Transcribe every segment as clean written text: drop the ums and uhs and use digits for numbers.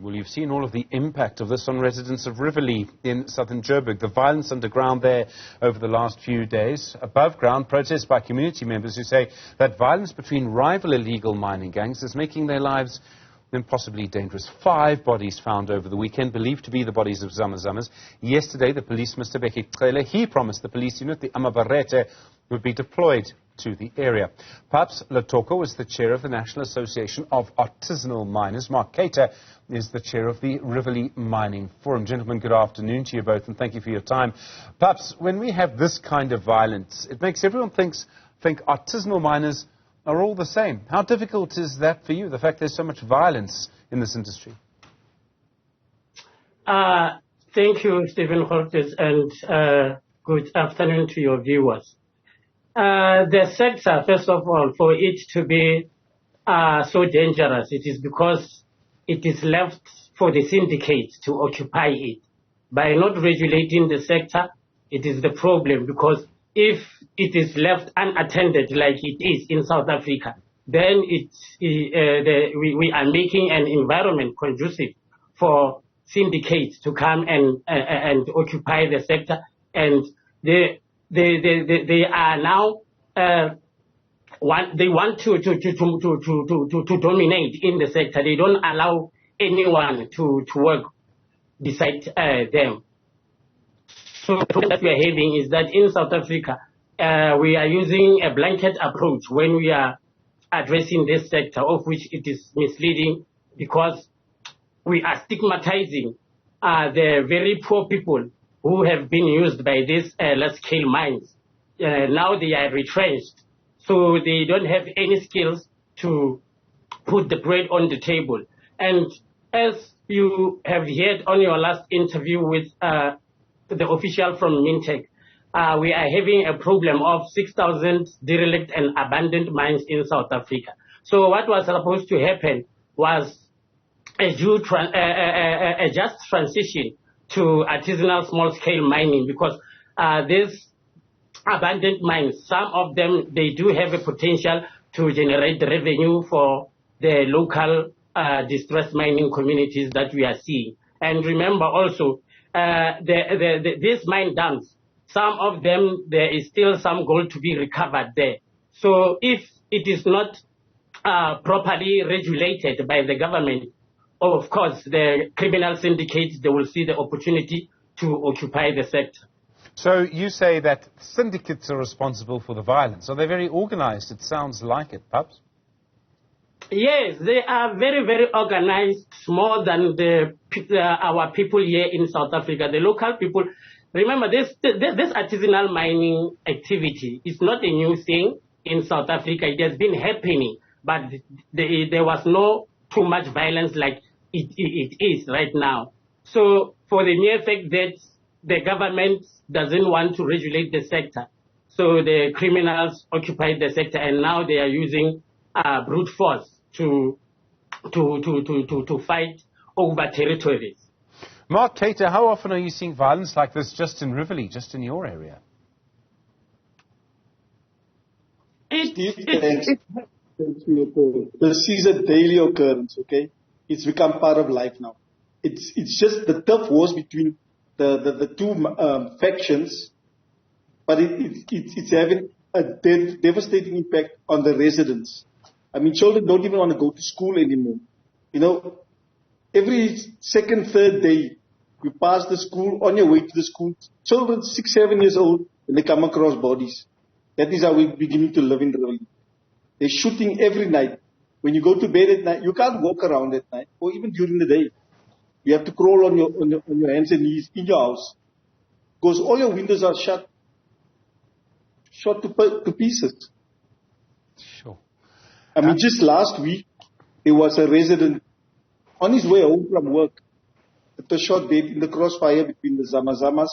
Well, you've seen all of the impact of this on residents of Rivoli in southern Joburg. The violence underground there over the last few days. Above ground, protests by community members who say that violence between rival illegal mining gangs is making their lives impossibly dangerous. 5 bodies found over the weekend, believed to be the bodies of Zamazamas. Yesterday, the police, Mr. Bekele, he promised the police unit, the Amabarete, would be deployed to the area. Paps Lethoko is the chair of the National Association of Artisanal Miners. Mark Kayter is the chair of the Rivoli Mining Forum. Gentlemen, good afternoon to you both, and thank you for your time. Paps, when we have this kind of violence, it makes everyone think artisanal miners are all the same. How difficult is that for you, the fact there's so much violence in this industry? Thank you, Stephen Holtes, and good afternoon to your viewers. The sector, first of all, for it to be so dangerous, it is because it is left for the syndicates to occupy it. By not regulating the sector, it is the problem, because if it is left unattended like it is in South Africa, then we are making an environment conducive for syndicates to come and occupy the sector, and they are now they want to dominate in the sector. They don't allow anyone to work beside them. So the problem that we are having is that in South Africa, we are using a blanket approach when we are addressing this sector, of which it is misleading, because we are stigmatizing the very poor people who have been used by these large-scale mines. Now they are retrenched, so they don't have any skills to put the bread on the table. And as you have heard on your last interview with the official from Mintech, we are having a problem of 6,000 derelict and abandoned mines in South Africa. So what was supposed to happen was a just transition to artisanal small-scale mining, because these abandoned mines, some of them, they do have a potential to generate revenue for the local distressed mining communities that we are seeing. And remember also, these mine dumps, some of them, there is still some gold to be recovered there. So if it is not properly regulated by the government, of course, the criminal syndicates, they will see the opportunity to occupy the sector. So you say that syndicates are responsible for the violence. Are they very organized? It sounds like it, Paps. Yes, they are very, very organized, more than our people here in South Africa, the local people. Remember, this artisanal mining activity is not a new thing in South Africa. It has been happening, but there was no too much violence like it is right now. So for the mere fact that the government doesn't want to regulate the sector, so the criminals occupied the sector, and now they are using brute force to fight over territories. Mark Kayter, how often are you seeing violence like this just in Rivoli, just in your area? This is a daily occurrence, okay? It's become part of life now. It's just the tough wars between the two factions, but it's having a devastating impact on the residents. I mean, children don't even want to go to school anymore. You know, every second, third day, you pass the school, on your way to the school, children 6, 7 years old, and they come across bodies. That is how we're beginning to live in Rivoli. They're shooting every night. When you go to bed at night, you can't walk around at night, or even during the day. You have to crawl on your hands and knees in your house, because all your windows are shut to pieces. Sure. I mean, just last week, there was a resident on his way home from work that was shot dead in the crossfire between the Zamazamas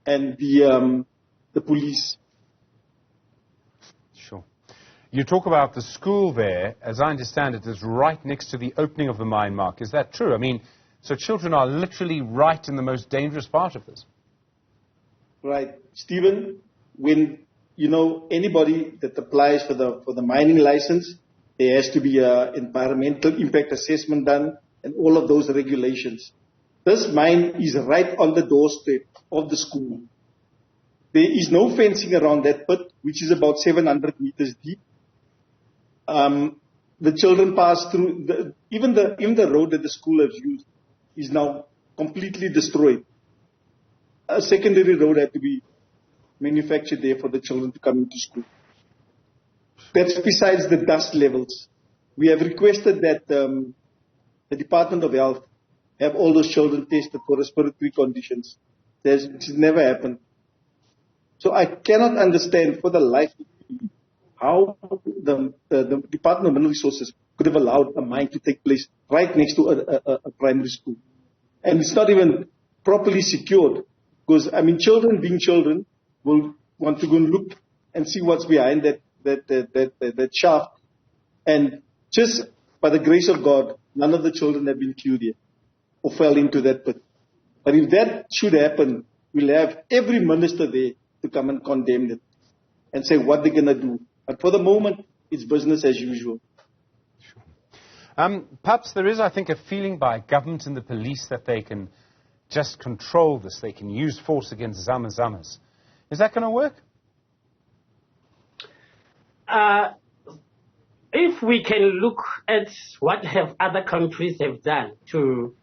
and the police. Sure. You talk about the school there, as I understand it, is right next to the opening of the mine, Mark. Is that true? I mean, so children are literally right in the most dangerous part of this. Right. Stephen, when, anybody that applies for the mining license, there has to be an environmental impact assessment done. and all of those regulations. This mine is right on the doorstep of the school. There is no fencing around that pit, which is about 700 meters deep. The children pass through, even the road that the school has used is now completely destroyed. A secondary road had to be manufactured there for the children to come into school. That's besides the dust levels. We have requested that the Department of Health have all those children tested for respiratory conditions. It's never happened. So I cannot understand for the life of me how the Department of Mineral Resources could have allowed a mine to take place right next to a primary school. And it's not even properly secured. Because, I mean, children being children will want to go and look and see what's behind that shaft. And just by the grace of God, none of the children have been killed yet or fell into that pit. But if that should happen, we'll have every minister there to come and condemn it and say what they're going to do. But for the moment, it's business as usual. Perhaps there is, I think, a feeling by government and the police that they can just control this. They can use force against zamas. Is that going to work? If we can look at what have other countries have done to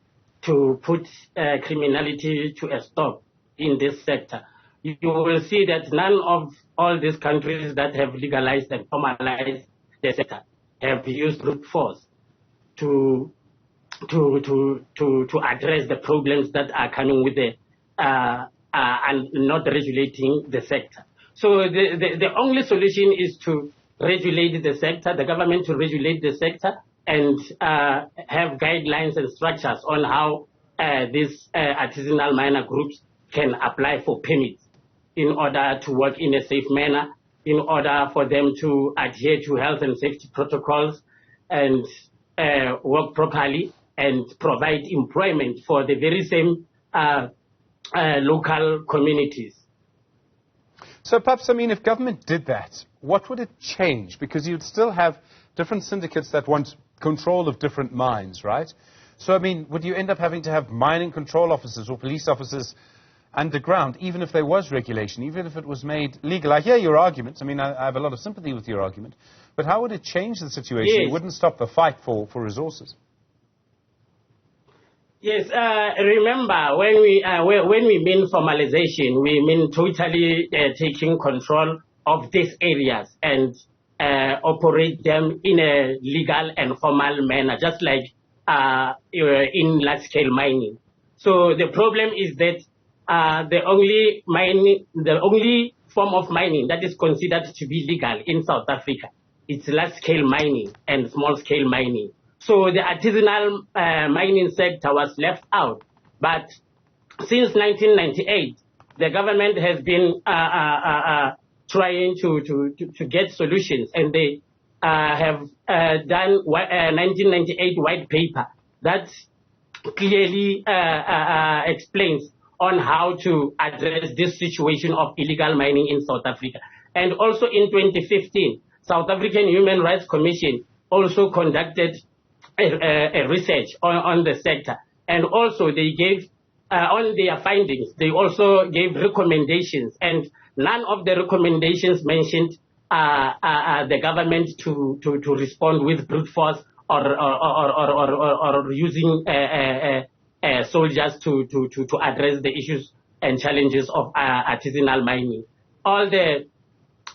put criminality to a stop in this sector, you will see that none of all these countries that have legalized and formalized the sector have used brute force to address the problems that are coming with the and not regulating the sector. So the only solution is to regulate the sector, the government to regulate the sector, and have guidelines and structures on how these artisanal miner groups can apply for permits in order to work in a safe manner, in order for them to adhere to health and safety protocols and work properly and provide employment for the very same local communities. So perhaps, I mean, if government did that, what would it change? Because you'd still have different syndicates that want control of different mines, right? So, I mean, would you end up having to have mining control officers or police officers underground, even if there was regulation, even if it was made legal? I hear your argument. I mean, I have a lot of sympathy with your argument. But how would it change the situation? Yes. It wouldn't stop the fight for resources. Yes, remember, when we mean formalization, we mean totally taking control of these areas and operate them in a legal and formal manner, just like in large-scale mining. So the problem is that the only form of mining that is considered to be legal in South Africa is large-scale mining and small-scale mining. So the artisanal mining sector was left out. But since 1998, the government has been trying to get solutions, and they have done a 1998 white paper that clearly explains on how to address this situation of illegal mining in South Africa. And also in 2015, South African Human Rights Commission also conducted a research on the sector. And also they gave, on their findings, they also gave recommendations. And none of the recommendations mentioned the government to respond with brute force or using soldiers to address the issues and challenges of artisanal mining. All the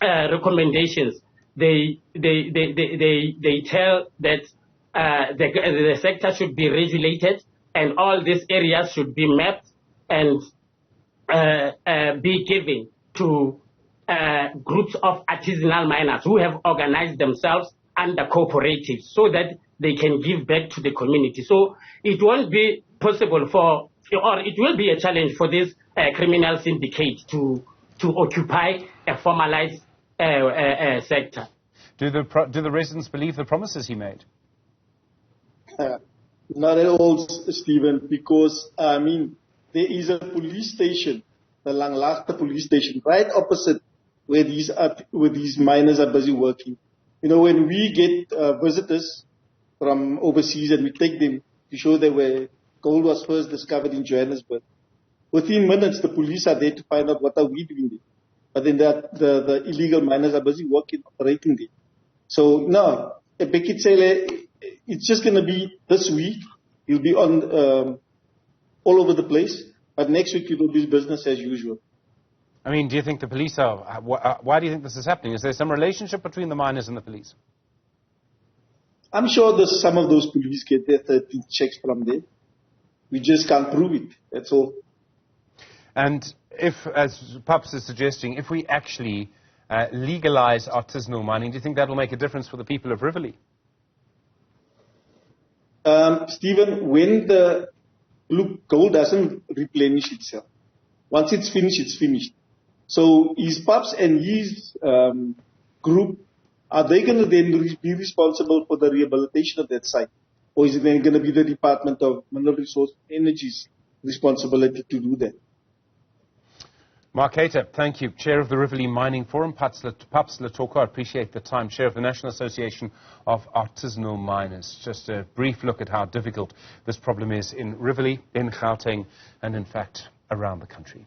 recommendations, they tell that the sector should be regulated and all these areas should be mapped and be given to groups of artisanal miners who have organized themselves under cooperatives so that they can give back to the community. So it won't be possible for, or it will be a challenge for this criminal syndicate to occupy a formalized sector. Do the residents believe the promises he made? Not at all, Stephen, because, I mean, there is a police station, the Langlagte police station, right opposite where these miners are busy working. You know, when we get visitors from overseas and we take them to show that where gold was first discovered in Johannesburg. Within minutes, the police are there to find out what are we doing there. But then the illegal miners are busy working, operating there. So, no, it's just going to be this week. He'll be on all over the place. But next week, it will be business as usual. I mean, do you think the police are... why do you think this is happening? Is there some relationship between the miners and the police? I'm sure that some of those police get their 13 checks from there. We just can't prove it. That's all. And if, as Paps is suggesting, if we actually legalize artisanal mining, do you think that will make a difference for the people of Rivoli? Stephen, when the gold doesn't replenish itself, once it's finished, it's finished. So his Paps and his group, are they going to then be responsible for the rehabilitation of that site? Or is it then going to be the Department of Mineral Resources and Energy's responsibility to do that? Mark Kayter, thank you. Chair of the Rivoli Mining Forum, Paps Lethoko, I appreciate the time. Chair of the National Association of Artisanal Miners. Just a brief look at how difficult this problem is in Rivoli, in Gauteng, and in fact around the country.